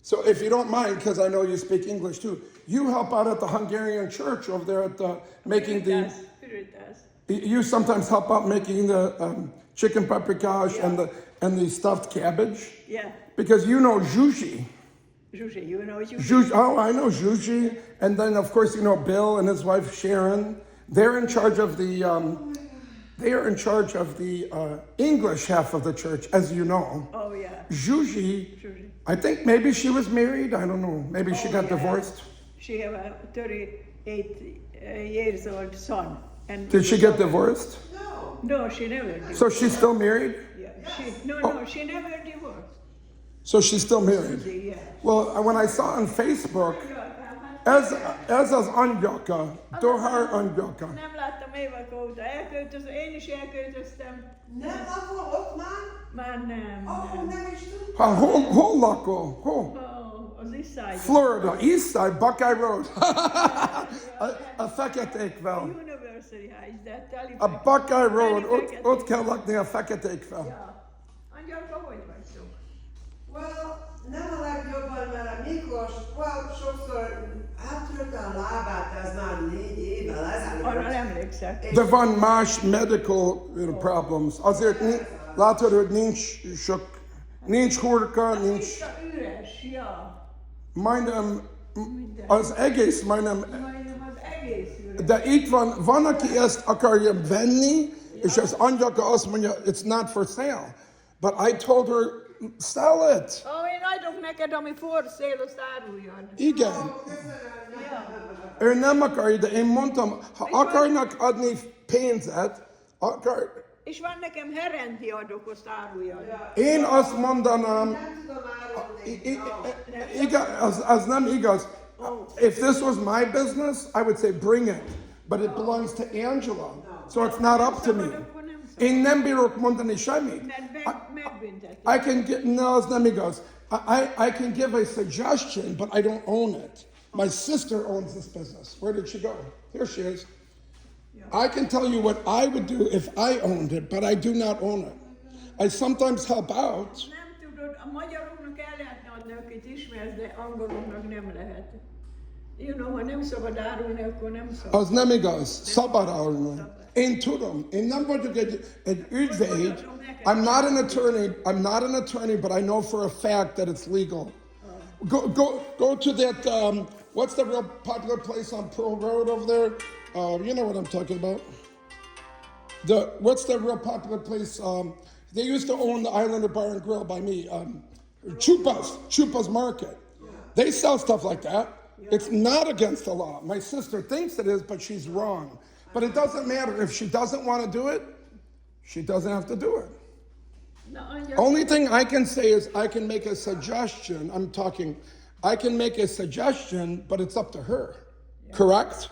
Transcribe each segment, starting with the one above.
So if you don't mind, because I know you speak English too, you help out at the Hungarian church over there at making the. You sometimes help out making the chicken paprikash and the stuffed cabbage. Yeah. Because you know Zsuzsi. Zsuzsi, you know Zsuzsi? Oh, I know Zsuzsi. And then of course you know Bill and his wife Sharon. They're in charge of the. They are in charge of the English half of the church, as you know. Oh yeah. Zsuzsi. I think maybe she was married. I don't know. Maybe she got divorced. She have a 38 years old son. And did she get divorced? No, she never divorced. So she's still married? Yeah. She never divorced. So she's still married? Yeah. Well, when I saw on Facebook, ez az angyalka, Dohar angyalka. Nem láttam évek óta. Én is elköltöztem. Nem lakol ott már? Már nem. Akkor nem is tudtam. Hol lakol? Hol? Az East Side. Florida, East Side, Buckeye Road. A feketékvel. University High, de teli. A Buckeye Road, ott kell lakni a feketékvel. Ja. Angyalka, hogy vagytok? Well, nem a legjobban, mert a Miklós sokszor áttörte a lábát, ez már 4 évvel ezelőtt. Arra emlékszek. De van más medical problems. Azért látod, hogy nincs hurka, nincs... Üres, ja. Majdnem, az egész majdnem... Majdnem az egész üres. De itt van, aki ezt akarja venni, és az angyalka azt mondja, it's not for sale. But I told her, sell it. Én adok neked, ami for sale, azt áruljad. Igen. Ő nem akarja, de én mondtam, ha akarnak adni pénzet, És van nekem herendi adok, azt áruljad. én azt mondanám, Nem tudom árulni. igaz, az nem igaz. If this was my business, I would say bring it. But it belongs to Angela. So it's not up to me. Én nem bírok mondani semmit. I can get, no, az nem igaz. I can give a suggestion, but I don't own it. My sister owns this business. Where did she go? Here she is. I can tell you what I would do if I owned it, but I do not own it. I sometimes help out. Nem tudod, a magyaroknak el lehetne adni, akit ismersz, de angoloknak nem lehet. You know, ha nem szabad árulni, akkor nem szabad. Az nem igaz. Szabad árulni. Én tudom. Én nem vagyok egy ügyvéd. I'm not an attorney, but I know for a fact that it's legal. Go to that, what's the real popular place on Pearl Road over there? You know what I'm talking about. What's the real popular place? They used to own the Islander Bar and Grill by me. Chupa's Market. They sell stuff like that. It's not against the law. My sister thinks it is, but she's wrong. But it doesn't matter. If she doesn't want to do it, she doesn't have to do it. Only thing I can say is I can make a suggestion. I can make a suggestion, but it's up to her. Yeah. Correct?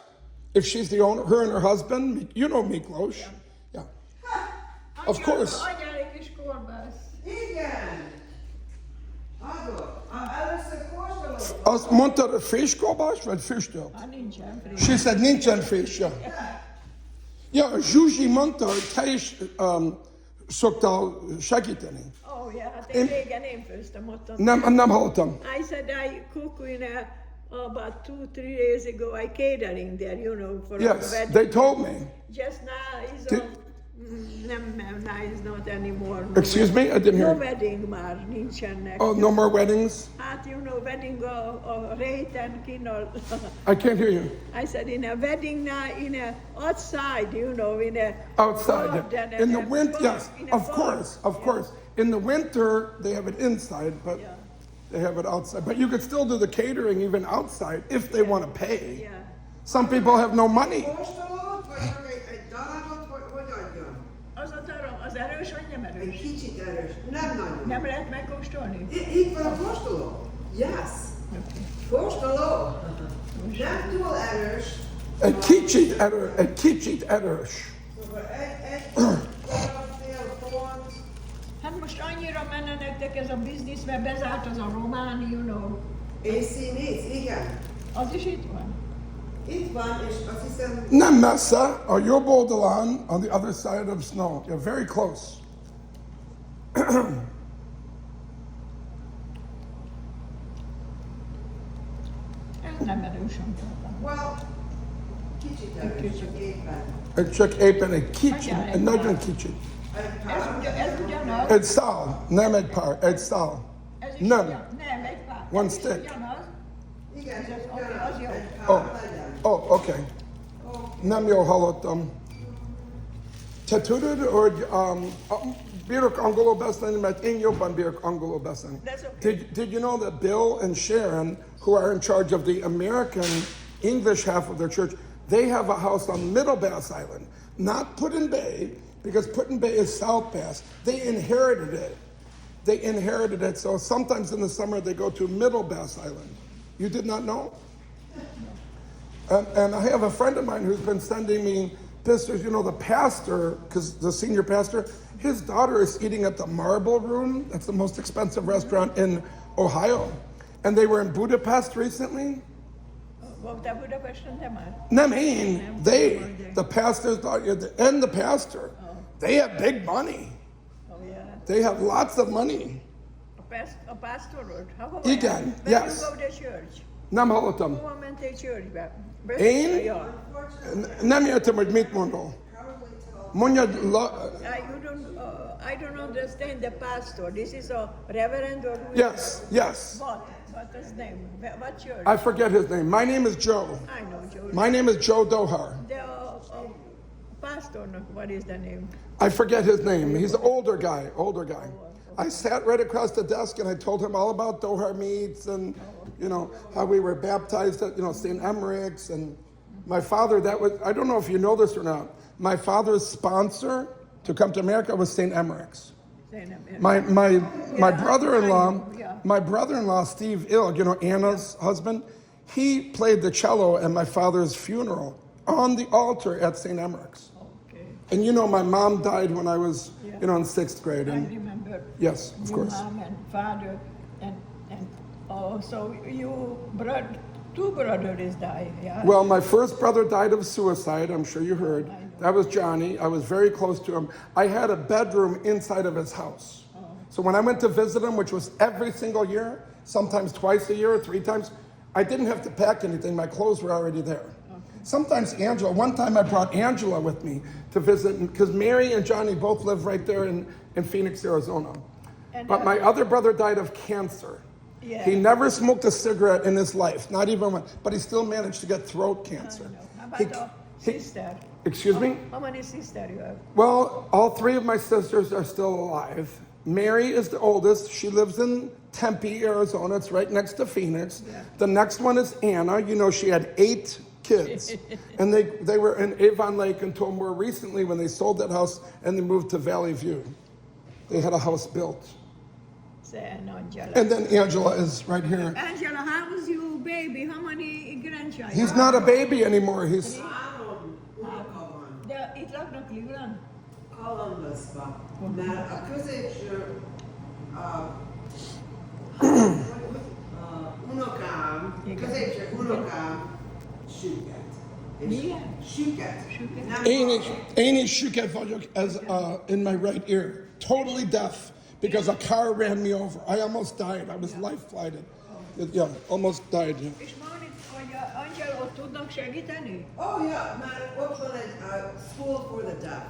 If she's the owner, her and her husband, you know Miklós. Yeah. Of course. Igen. Adok. Először kóstolok. Azt mondtad, hogy friskkolbász, vagy füstölt? Nincsen friss. She said nincsen friss. Ja, Zsuzsi mondta, hogy te is szoktál segíteni. Oh, yeah, hát én régen főztem ott. Nem hallottam. I said I cook about 2-3 days ago. I catering there, you know, for a Yes, wedding. they told me. Just now is now is not anymore. No. Excuse me, I didn't hear. No wedding már nincsenek. Oh, no more weddings? Hát, you know, wedding a réten kínál. I can't hear you. I said in a wedding now, in a outside, you know, in a Outside. In the winter, yes, of course. course. In the winter, they have it inside, but they have it outside. But you could still do the catering even outside if they want to pay. Yeah. Some people have no money. Kóstolót, vagy egy darabot, hogy adjam? Az a daram, az erős vagy nem Egy erős? kicsit erős. Nem nagyon. Nem lehet megkóstolni? Itt van a kóstoló. Yes. Kóstoló. Nem túl erős. Egy kicsit erős. Egy darab fél pont. Hát most annyira menne nektek ez a biznisz, mert bezárt az a román, you know. És színész, igen. Az is itt van. Itt van, és azt hiszem... Nem messze, a jobb oldalán, on the other side of snow. You're very close. nem erősen tudom. Well, kicsit erős, csak éppen. Csak éppen egy kicsit, egy nagyon kicsit. Ez ugyanaz. Egy szál, nem egy pár, egy szál. Ez is Nem. nem egy pár. One Ez is stick. ugyanaz. Igen, Ez ugyanaz, az jó. egy Oh, pár legyen. oké. Nem jól hallottam. Te tudod, hogy bírok angolul beszélni, mert én jobban bírok angolul beszélni. That's okay. Did you know that Bill and Sharon, who are in charge of the American English half of their church, they have a house on Middle Bass Island, not Put-in Bay, because Put-in Bay is South Bass. They inherited it. They inherited it, so sometimes in the summer they go to Middle Bass Island. You did not know? And I have a friend of mine who's been sending me pictures. You know, the pastor, because the senior pastor, his daughter is eating at the Marble Room. That's the most expensive restaurant in Ohio. And they were in Budapest recently. Voltál Budapesten te már? Nem én. The pastor's daughter, and the pastor, they have big money. Oh, yeah. They have lots of money. A pastorod? Igen, yes. Where you go to church? Nem hallottam. Hova mentél churchbe? Én? Ja. Nem értem, hogy mit mondol. Mondjad, I don't understand the pastor. This is a reverend or who? yes, yes. What? What is name? What church? I forget his name. My name is Joe. I know, Joe. My name is Joe Dohar. The pastor, what is the name? I forget his name. He's an older guy, I sat right across the desk and I told him all about Dohar meets and, you know, how we were baptized at, St. Emmerich's. And my father, I don't know if you know this or not, my father's sponsor to come to America was St. Emmerich's. My brother-in-law, Steve Ilg, Anna's husband, he played the cello at my father's funeral on the altar at St. Emmerich's. Okay. And my mom died when I was, in 6th grade. I And remember. yes, of your course. Mom and father and so you two brothers died, yeah? Well, my first brother died of suicide. I'm sure you heard. That was Johnny. I was very close to him. I had a bedroom inside of his house. So when I went to visit him, which was every single year, sometimes twice a year or 3 times, I didn't have to pack anything. My clothes were already there. Sometimes one time I brought Angela with me to visit, because Mary and Johnny both live right there in Phoenix, Arizona. But my other brother died of cancer. Yeah. He never smoked a cigarette in his life, not even one, but he still managed to get throat cancer. How about sister? Excuse me? How many sisters you have? Well, all 3 of my sisters are still alive. Mary is the oldest. She lives in Tempe, Arizona. It's right next to Phoenix. Yeah. The next one is Anna. She had 8 kids. And they were in Avon Lake until more recently when they sold that house and they moved to Valley View. They had a house built. And Angela. And then Angela is right here. Angela, how was your baby? How many grandchildren? He's not a baby anymore. He's... De itt laknak Cleveland? Columbusba, mert a középső középső unokám süket. Milyen? Süket. Nem Én is süket vagyok in my right ear. Totally deaf because a car ran me over. I almost died. I was life flighted. Yeah, almost died. Yeah. És mondod, hogy Angela ott tudnak segíteni? Oh, yeah, mert ott van egy school for the deaf.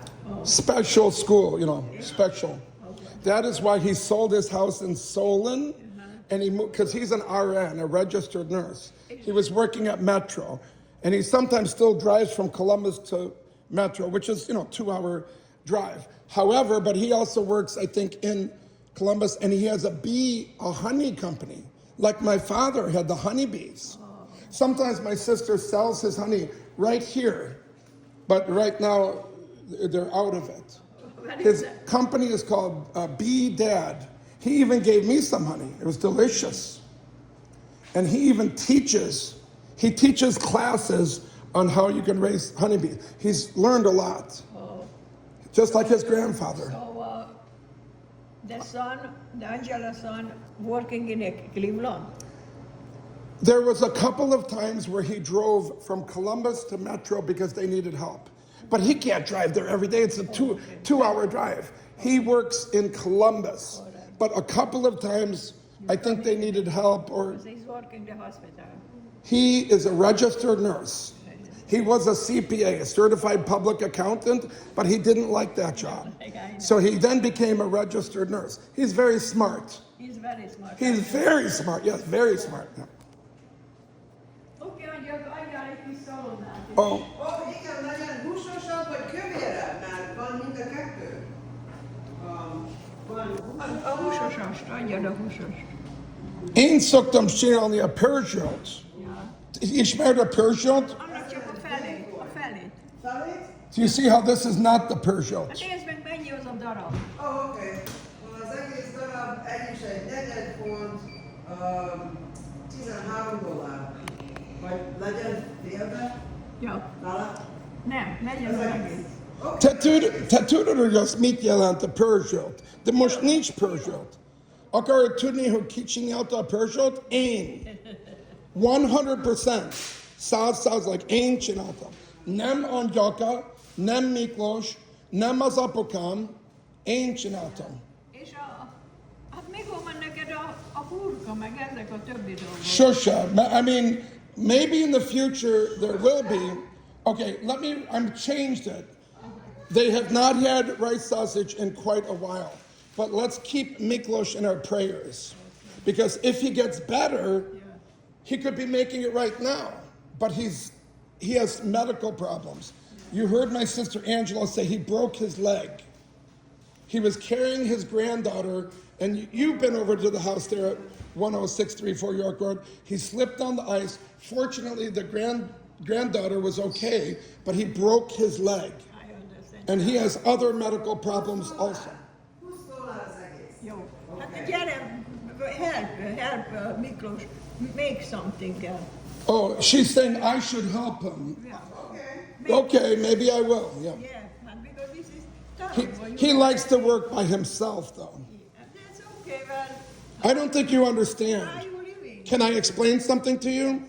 Special school, special. That is why he sold his house in Solon, and he moved, because he's an RN, a registered nurse. He was working at Metro, and he sometimes still drives from Columbus to Metro, which is, 2-hour drive. However, but he also works, I think, in Columbus, and he has a honey company, like my father had the honeybees. Sometimes my sister sells his honey right here, but right now they're out of it. His company is called Bee Dad. He even gave me some honey. It was delicious. And he even teaches classes on how you can raise honeybees. He's learned a lot, just like his grandfather. So the Angela's son, working in Cleveland. There was a couple of times where he drove from Columbus to Metro because they needed help. But he can't drive there every day. It's a two-hour drive. He works in Columbus. But a couple of times, I think they needed help or... He's working in the hospital. He is a registered nurse. He was a CPA, a certified public accountant, but he didn't like that job. So he then became a registered nurse. He's very smart. He's very smart. He's very smart, yes, very smart. Yeah. Oké, adjál egy kis szalonnát. Oh, Igen, legyen húsosabb vagy kövérebb, mert van mind a kettő. A húsosast, adjad a húsost. én szoktam csinálni a Peugeot. Ja. Ismered a Peugeot? Annak csak a felét, a felét. Felét? Do you see how this is not the Peugeot? Hát nézd meg, mennyi az a darab. Oké. Az egész darab egy is egy negyed font, $13. Vagy legyen félbe? Ja. Vele? Nem, legyen az egész. Te tudod, hogy az mit jelent a Peugeot? De most nincs Peugeot. Akarod tudni, hogy ki csinálta a Peugeot? Én. 100%. 100% én csináltam. Nem Angyalka, nem Miklós, nem az apukám, én csináltam. És hát mikor van neked a hurka, meg ezek a többi dolgok? Sure. I mean, maybe in the future there will be. Okay, I'm changed it. They have not had rice sausage in quite a while. But let's keep Miklos in our prayers. Because if he gets better, he could be making it right now. But he has medical problems. You heard my sister Angela say he broke his leg. He was carrying his granddaughter, and you've been over to the house there at 10634 York Road. He slipped on the ice. Fortunately, the granddaughter was okay, but he broke his leg. I understand. And he has other medical problems also. $20 az egész. Jó. Hát gyere, help Miklós, make something else. Oh, she's saying I should help him. Yeah. Oké. Okay, maybe I will. Yeah. Yeah, but because this is tough. He likes to work by himself, though. That's okay, well, I don't think you understand. how you living? Can I explain something to you?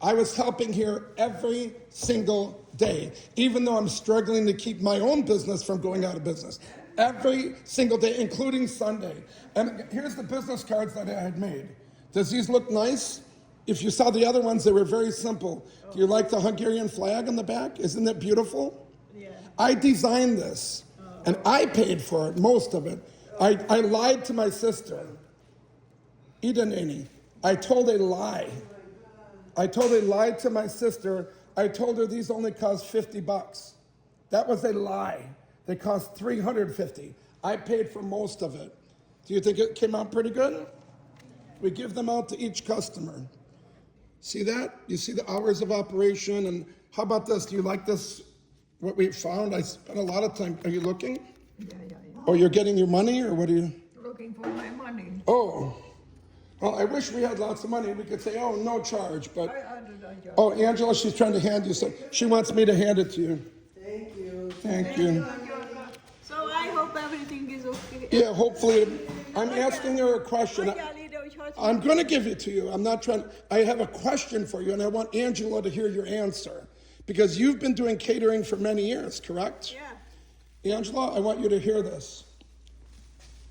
I was helping here every single day, even though I'm struggling to keep my own business from going out of business. Every single day, including Sunday. And here's the business cards that I had made. Does these look nice? If you saw the other ones, they were very simple. Do you like the Hungarian flag on the back? Isn't it beautiful? Yeah. I designed this, and I paid for it, most of it. I lied to my sister, Ida Nani. I told a lie. I totally lied to my sister. I told her these only cost $50. That was a lie. They cost $350. I paid for most of it. Do you think it came out pretty good? We give them out to each customer. See that? You see the hours of operation, and how about this? Do you like this, what we found? I spent a lot of time. Are you looking? Yeah. Oh, you're getting your money, or what are you? Looking for my money. Oh, well, I wish we had lots of money. We could say, oh, no charge, but... I don't know. Oh, Angela, she's trying to hand you something. She wants me to hand it to you. Thank you. Thank you. So I hope everything is okay. Yeah, hopefully. I'm asking her a question. Adjál ide, hogy hogy I'm going to give it to you. I'm not trying. I have a question for you, and I want Angela to hear your answer. Because you've been doing catering for many years, correct? Yeah. Angela, I want you to hear this.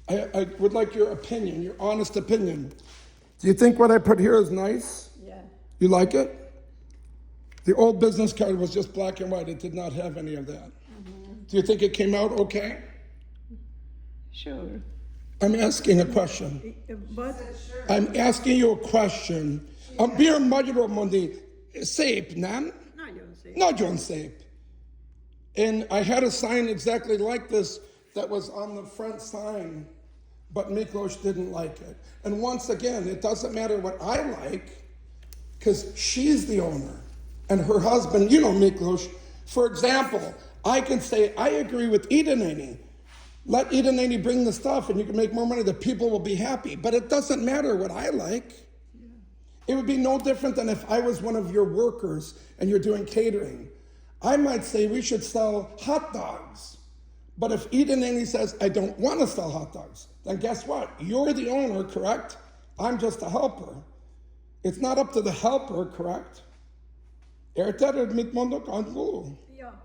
I would like your opinion, your honest opinion. Do you think what I put here is nice? Yeah. You like it? The old business card was just black and white. It did not have any of that. Do you think it came out okay? Sure. I'm asking a question. But I'm asking you a question. Bir magyarul mondni, szép, nem? nagyon szép. Nagyon szép. And I had a sign exactly like this that was on the front sign, but Miklos didn't like it. And once again, it doesn't matter what I like, because she's the owner. And her husband, you know Miklos. For example, I can say, I agree with Ida Nani. Let Ida Nani bring the stuff and you can make more money. The people will be happy. But it doesn't matter what I like. It would be no different than if I was one of your workers and you're doing catering. I might say we should sell hot dogs. But if Ida Nani says, I don't want to sell hot dogs, then guess what? You're the owner, correct? I'm just a helper. It's not up to the helper, correct? Érted, mit mondok angolul? Ja.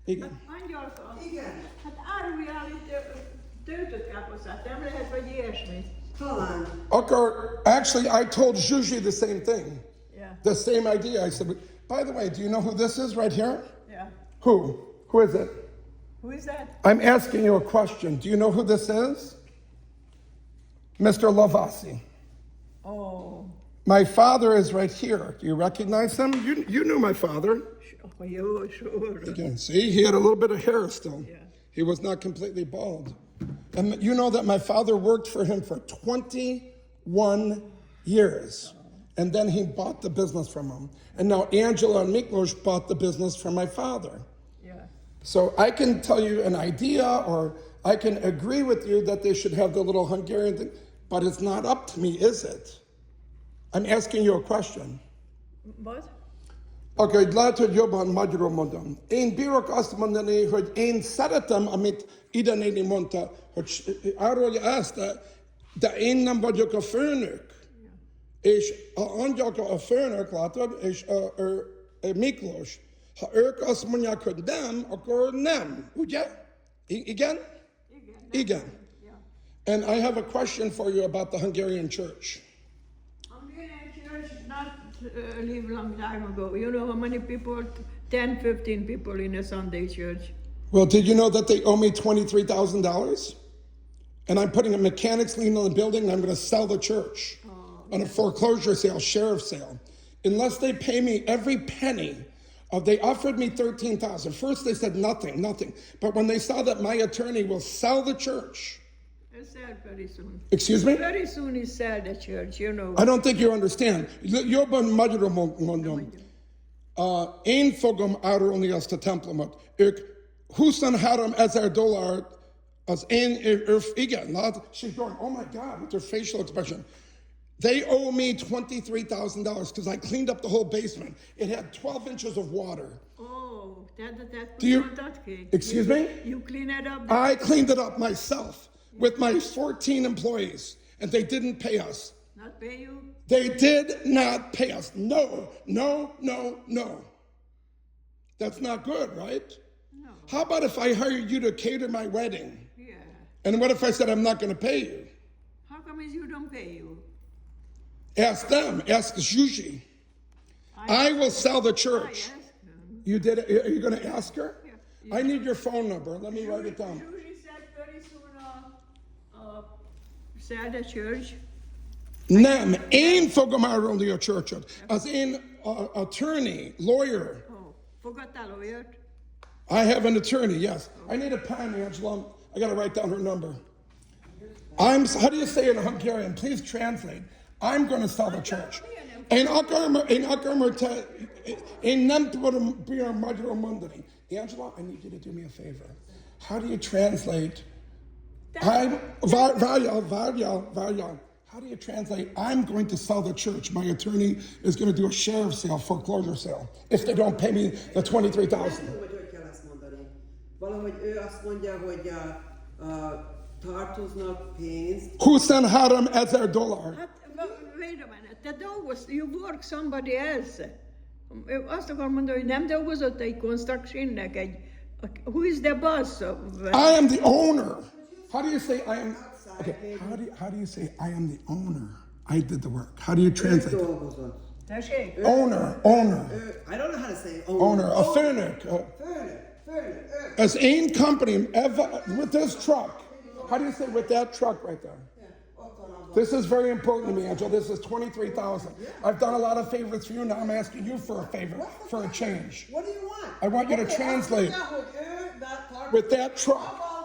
Igen. Angyalka. Igen. Hát áruljál itt töltött káposztát, nem lehet, vagy ilyesmi. Talán. Actually, I told Zsuzsi the same thing. Yeah. The same idea. I said, by the way, do you know who this is right here? Yeah. Who? Who is it? Who is that? I'm asking you a question. Do you know who this is? Mr. Lavasi. Oh, My father is right here. Do you recognize him? You knew my father. sure. Again, see, he had a little bit of hair still. Yeah. He was not completely bald. And you know that my father worked for him for 21 years. And then he bought the business from him. And now Angela and Miklos bought the business from my father. Yeah. So I can tell you an idea, or I can agree with you that they should have the little Hungarian thing, but it's not up to me, is it? I'm asking you a question. What? Oké, hogy látod jobban magyarul mondom. Én bírok azt mondani, hogy én szeretem, amit ide néni mondta, hogy arról ezt, de én nem vagyok a főnök. És ha angyalka a főnök, látod, és a Miklós, ha ők azt mondják, hogy nem, akkor nem, ugye? Igen? Igen. Yeah. And I have a question for you about the Hungarian church. Hungarian church not live long time ago. You know how many people? 10, 15 people in a Sunday church. Well, did you know that they owe me $23,000? And I'm putting a mechanics lien on the building, and I'm going to sell the church on a foreclosure sale, sheriff sale. Unless they pay me every penny they offered me $13,000. First they said nothing. But when they saw that my attorney will sell the church. It's sad very soon. Excuse me? Very soon he sell the church, you know. I don't think you understand. Jobban magyarul mondom. Én fogom árulni azt a templomot. Ők $23,000 az én, igen, she's going, oh my God, with her facial expression. They owe me $23,000 because I cleaned up the whole basement. It had 12 inches of water. Oh, that Do you- was not okay. Excuse me? You clean it up? I cleaned it up myself with my 14 employees, and they didn't pay us. Not pay you? They did not pay us. No. That's not good, right? No. How about if I hired you to cater my wedding? Yeah. And what if I said I'm not going to pay you? How come you don't pay you? Ask them. Ask Juji. I will sell the I church. asked him. You did it? Are you going to ask her? Yeah. I need your phone number. Let me write it down. Usually said very soon sell the church. Nem, én fogom árulni a churchot. Az én attorney, lawyer. Oh, fogadtál olyat? I have an attorney, yes. I need a pen, Angela. I got to write down her number. How do you say it in Hungarian? Please translate. I'm going to sell the church. Én akarmer te, én nem tudom bír magyarul mondani. Angela, I need you to do me a favor. How do you translate? Várjál. How do you translate? I'm going to sell the church. My attorney is going to do a sheriff sale, foreclosure sale, if they don't pay me the $23,000. Hogy kell ezt mondani. Valahogy ő azt mondja, hogy tartoznak pénzt. $23,000. Hát, wait a minute, te you work somebody else. Azt akarom mondani, hogy nem dolgozott egy constructionnek, who is the boss of... I am the owner. How do you say I am? Okay. How do you say I am the owner? I did the work. How do you translate that? Dolgozott. Tessék? Owner. I don't know how to say Owner. A főnök. Főnök. As in company, with this truck. How do you say with that truck right there? This is very important to me, Angela. This is $23,000. I've done a lot of favors for you. Now I'm asking you for a favor, for a change. What do you want? I want you to translate with that truck.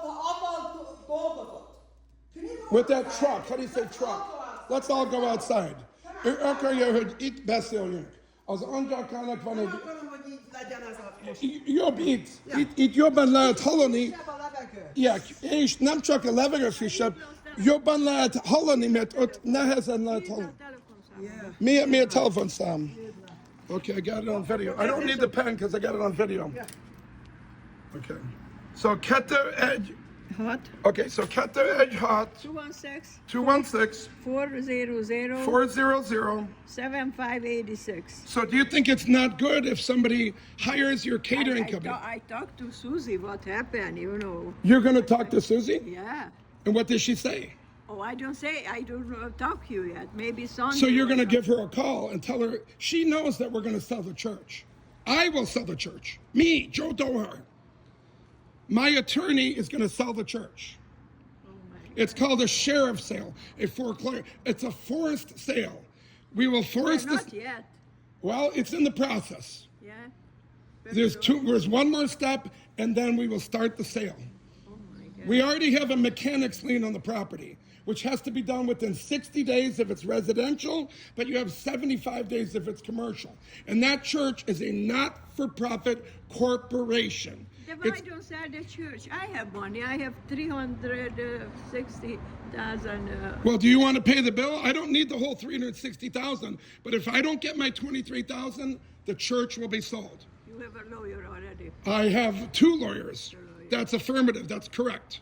With that truck. How do you say truck? Let's all go outside. Ő akarja, hogy itt beszéljünk. Az angyalkának van egy... Akarom, hogy így legyen ez a most. Jobb itt jobban lehet hallani. Sebb a levegő. Yeah, és nem csak a levegő frissebb, jobban lehet hallani, mert ott nehezen lehet hallani. Mi a telefonszám? Okay, I got it on video. I don't need the pen because I got it on video. Okay. So kettő egy... Hat. Okay, so kettő egy hat. 216 400 400 7586. So do you think it's not good if somebody hires your catering company? I talked to Susie what happened, you know. You're going to talk to Susie? Yeah. And what did she say? Oh, I don't talk to you yet. Maybe Sunday. So you're going to or give her a call and tell her, she knows that we're going to sell the church. I will sell the church. Me, Joe Dohar. My attorney is going to sell the church. It's called a sheriff sale, a foreclosure. It's a forced sale. We will force this. Not yet. Well, it's in the process. Yeah. There's one more step, and then we will start the sale. Oh my God. We already have a mechanic's lien on the property, which has to be done within 60 days if it's residential, but you have 75 days if it's commercial. And that church is a not-for-profit corporation. Then why don't sell the church? I have money. I have 360,000. Well, do you want to pay the bill? I don't need the whole 360,000, but if I don't get my 23,000, the church will be sold. You have a lawyer already. I have 2 lawyers. That's affirmative. That's correct.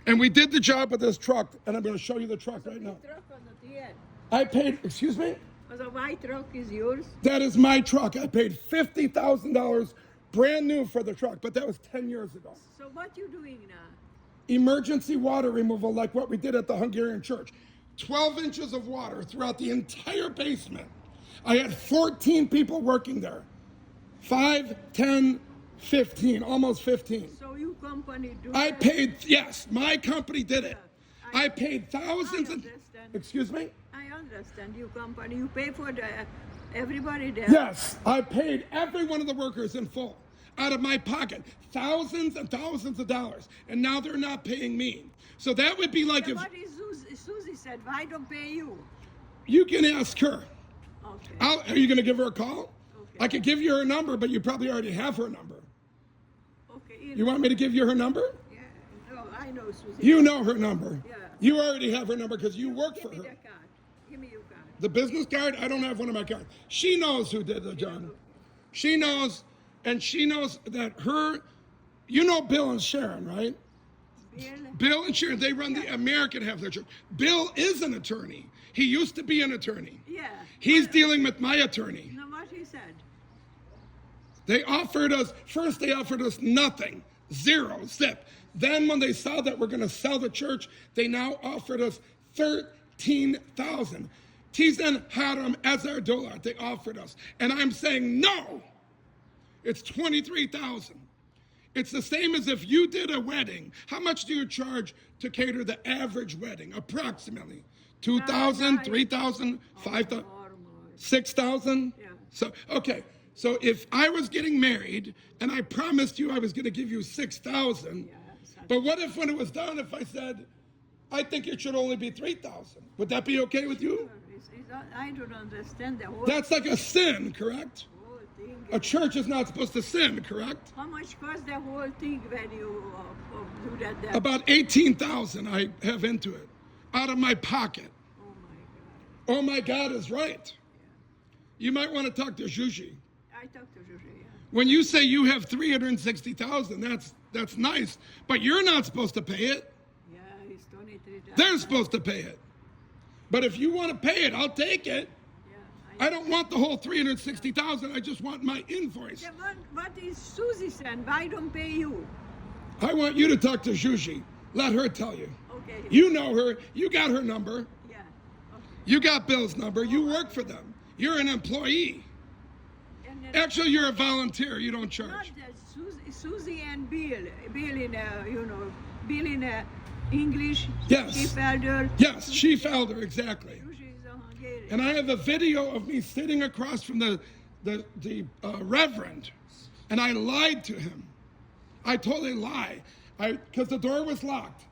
And we did the job with this truck, and I'm going to show you the truck right now. Truck on the end. I paid, excuse me? The white truck is yours. That is my truck. I paid $50,000 brand new for the truck, but that was 10 years ago. So what you doing now? Emergency water removal, like what we did at the Hungarian church. 12 inches of water throughout the entire basement. I had 14 people working there. 5, 10, 15, almost 15. So you company do I that? paid, yes, my company did it. I paid thousands I and, understand. excuse me? I understand you company. You pay for everybody there. Yes, I paid every one of the workers in full, out of my pocket, thousands and thousands of dollars, and now they're not paying me. So that would be like if, What is Susie said? Why don't pay you? you can ask her. Okay. Are you going to give her a call? Okay. I could give you her number, but you probably already have her number. Okay. You want me to give you her number? Yeah. No, I know Susie. You know her number. Yeah. You already have her number because you work Give for me her. the card. Give me your card. The business card? I don't have one of my cards. She knows who did the job. She knows, and she knows that her, you know Bill and Sharon, right? Bill. Bill and Sharon, they run the American half of the church. Bill is an attorney. He used to be an attorney. Yeah. He's dealing with my attorney. You know what he said? They offered us nothing, zero, zip. Then when they saw that we're going to sell the church, they now offered us 13,000. Tizen Haram Ezar Dolar, they offered us. And I'm saying no. It's 23,000. It's the same as if you did a wedding. How much do you charge to cater the average wedding? Approximately 2,000, 3,000, 5,000, Or more. 6,000? Yeah. So, okay. So if I was getting married and I promised you I was going to give you 6,000, but what if when it was done, if I said, I think it should only be 3,000? Would that be okay with you? I don't understand the whole, That's like a sin, correct? whole thing. A church is not supposed to sin, correct? How much cost the whole thing when you do that? About 18,000 I have into it, out of my pocket. Oh my God. Oh my God is right. You might want to talk to Juji. I talked to Juju, yeah. When you say you have 360,000, that's nice, but you're not supposed to pay it. Yeah, it's 23,000. They're supposed to pay it. But if you want to pay it, I'll take it. Yeah, I don't want the whole 360,000. I just want my invoice. Yeah, what is Susie saying? Why don't pay you? I want you to talk to Juji. Let her tell you. Okay. You know her. You got her number. Yeah. Okay. You got Bill's number. You work for them. You're an employee. And then Actually, you're a volunteer. You don't not charge. that Susie and Bill in Bill in English. Yes. Sheepfelder. Yes, Sheepfelder, exactly. Susie is a Hungarian. And I have a video of me sitting across from the reverend, and I lied to him. I totally lied, because the door was locked.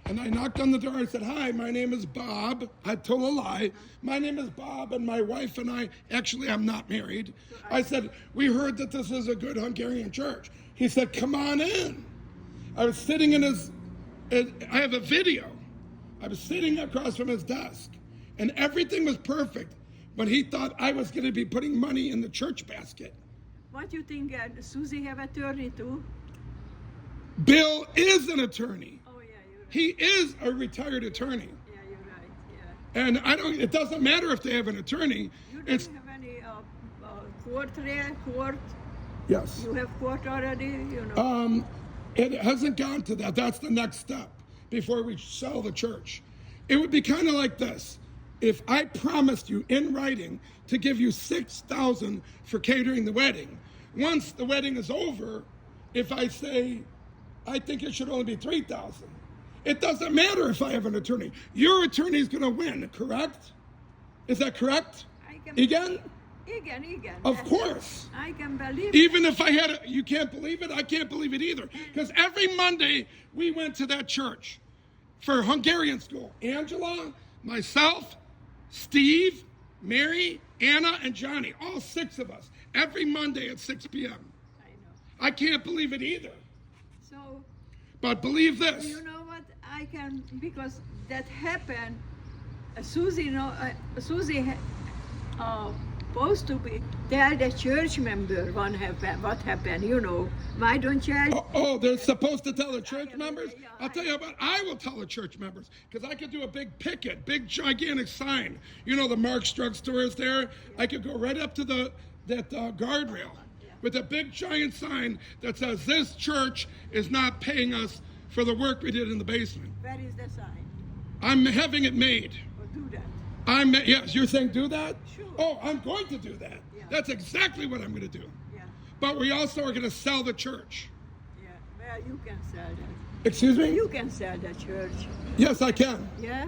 And I knocked on the door. I said, "Hi, my name is Bob." I told a lie. "My name is Bob, and my wife and I, actually, I'm not married." I said, "We heard that this is a good Hungarian church." He said, "Come on in." I was sitting in I have a video. I was sitting across from his desk, and everything was perfect. But he thought I was going to be putting money in the church basket. What you think? Susie have attorney too? Bill is an attorney. Oh yeah, you're right. He is a retired attorney. Yeah, you're right. Yeah. And it doesn't matter if they have an attorney. You It's, don't have any court there? Court? yes. You have court already? You know. It hasn't gone to that. That's the next step before we sell the church. It would be kind of like this. If I promised you in writing to give you $6,000 for catering the wedding, once the wedding is over, if I say, I think it should only be $3,000, it doesn't matter if I have an attorney. Your attorney is going to win, correct? Is that correct? Again? Igen. Of course. I can believe Even if I had you can't believe it, I can't believe it either. Because every Monday we went to that church for Hungarian school. Angela, myself, Steve, Mary, Anna, and Johnny, all 6 of us, every Monday at 6 p.m. I know. I can't believe it either. So, But believe this. you know what? I can, because that happened. Susie supposed to be tell the church member what happened, you know. Why don't you? Oh, they're supposed to tell the church Yeah, members? yeah, I'll tell you what, I will tell the church members, because I could do a big picket, big gigantic sign. You know, the Mark's drugstore is there. I could go right up to that guardrail with a big giant sign that says, this church is not paying us for the work we did in the basement. Where is the sign? I'm having it made. Or do that? Yes, you're saying do that? Sure. Oh, I'm going to do that. Yeah. That's exactly what I'm going to do. Yeah. But we also are going to sell the church. Yeah. Well, you can sell that. Excuse me? You can sell the church. Yes, I can. Yeah.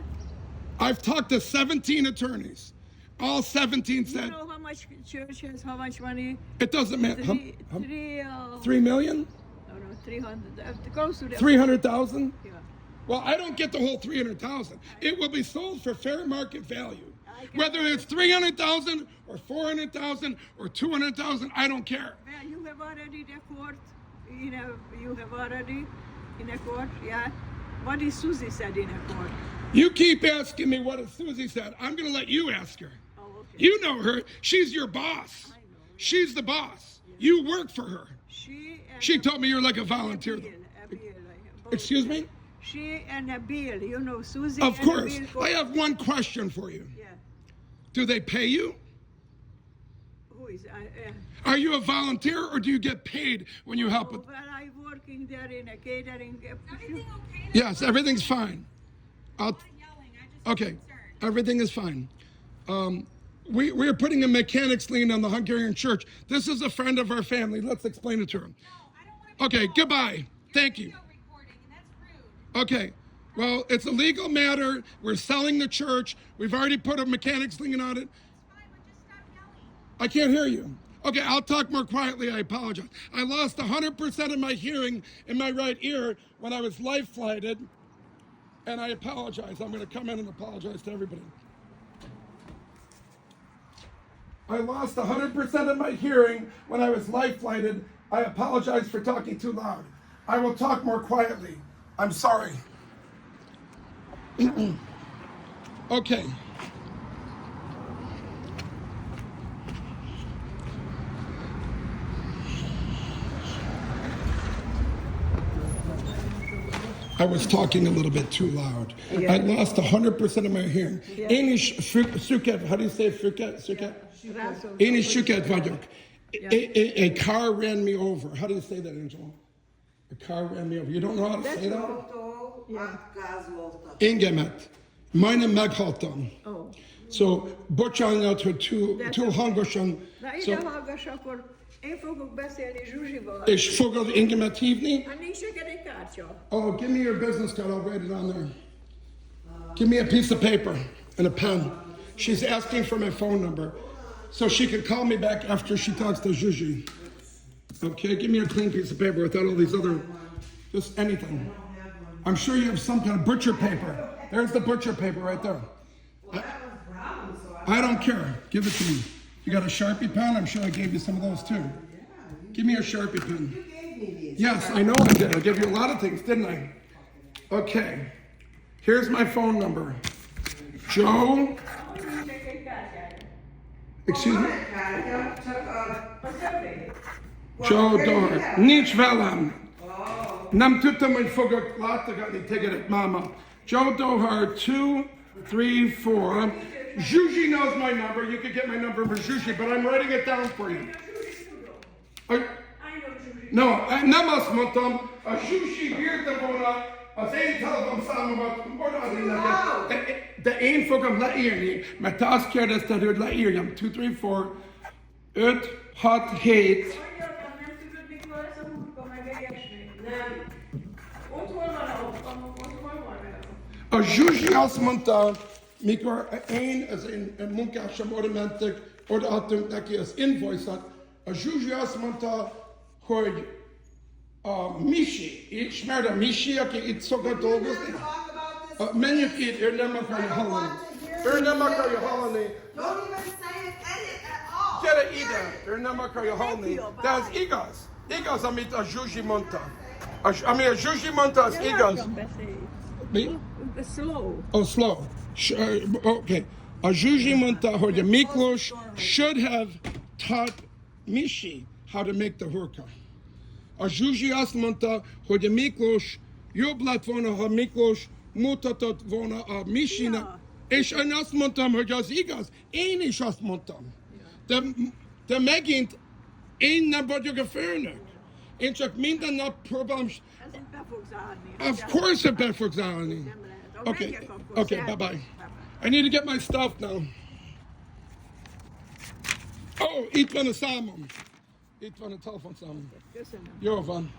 I've talked to 17 attorneys. All 17 You said, know how much church has? How much money? it doesn't matter. Three. 3 million? No, 300. Close to the. 300,000? Yeah. Well, I don't get the whole 300,000. It will be sold for fair market value. I can- Whether it's 300,000 or 400,000 or 200,000, I don't care. Well, you have already the court. You have already in a court. Yeah. What did Susie said in a court? You keep asking me what Susie said. I'm going to let you ask her. Oh, okay. You know her. She's your boss. I know. She's the boss. You work for her. She told me you're like a volunteer. Excuse me? She and Nabil, you know, Susie. Of and course. Nabil I have one question for you. Yeah. Do they pay you? Who is? Are you a volunteer or do you get paid when you help with? Well, I'm working there in a catering. Everything okay? Yes, everything's fine. I'm not yelling. I just Okay, concerned. everything is fine. We're putting a mechanics lien on the Hungarian church. This is a friend of our family. Let's explain it to him. No, I don't want to. Okay, goodbye. Thank you. Video recording, and that's rude. Okay, well, it's a legal matter. We're selling the church. We've already put a mechanics lien on it. It's fine, but just stop yelling. I can't hear you. Okay, I'll talk more quietly. I apologize. I lost 100% of my hearing in my right ear when I was life flighted, and I apologize. I'm going to come in and apologize to everybody. I lost 100% of my hearing when I was life flighted. I apologize for talking too loud. I will talk more quietly. I'm sorry. Okay. I was talking a little bit too loud. Yeah. I lost 100% of my hearing. Yeah. How do you say Suket? Any Suket vagyok. A car ran me over. How do you say that, Angela? A car ran me over. You don't know how to say that? Autó átgázoltak. Engemet. Majdnem meghaltam. Oh. So, bocsánat, hogy túl hangosan. Na ide So, hallgass, akkor én fogok beszélni Zsuzsival. és fogod engemet hívni? Hát nincs neked egy kártya. Oh, give me your business card. I'll write it on there. Give me a piece of paper and a pen. She's asking for my phone number so she can call me back after she talks to Juji. Okay, give me a clean piece of paper without all these other, just anything. I'm sure you have some kind of butcher paper. There's the butcher paper right there. I don't care. Give it to me. You got a Sharpie pen? I'm sure I gave you some of those too. Give me a Sharpie pen. You gave me these. Yes, I know I did. I gave you a lot of things, didn't I? Okay. Here's my phone number. Joe. Nincs egy kártyája. Excuse Van me. egy kártya, csak a... A többi. Joe Doher. Nincs velem. Nem tudtam, hogy fogok látogatni téged, mama. Joe Doher, 2, 3, 4. Juji knows my number. You could get my number from Juji, but I'm writing it down for you. I know Zsuzsi. No, nem azt mondtam, a Zsuzsi bírta volna az én telefonszámomat odaadni neked. De én fogom leírni, mert te azt kérdezted, hogy leírjam. 2, 3, 4, 5, 6, 7. Anyagam, nem tudod, mikor lesz a munka, meg ilyesmi? Nem. Ott hol van ott hol van? A Zsuzsi azt mondta, mikor én, az én munkásom oda mentek, odaadtunk neki az invoice-ot, a Zsuzsi azt mondta, hogy a Misi, ismered a Misi, aki itt szokott dolgozni? Menjünk itt, ő nem akarja hallani. Ő nem akarja hallani. Don't even say it at all. Gyere ide, ő nem akarja hallani. De az igaz. Igaz, amit a Zsuzsi mondta. Ami a Zsuzsi mondta, az igaz. Lassan beszélj. Mi? Slow. Oh, slow. Okay. A Zsuzsi mondta, hogy a Miklós should have taught Misi how to make the hurka. A Zsuzsi azt mondta, hogy a Miklós jobb lett volna, ha Miklós mutatott volna a Misinek. És én azt mondtam, hogy az igaz. Én is azt mondtam. De megint én nem vagyok a főnök. Én csak minden nap próbálom. Ezért be fogsz állni. Of course it be fogsz állni. Nem lehet. Ha Okay, megyek, akkor okay, szervusz. bye-bye. I need to get my stuff now. Oh, itt van a számom. Itt van a telefonszámom. Köszönöm. Jó van.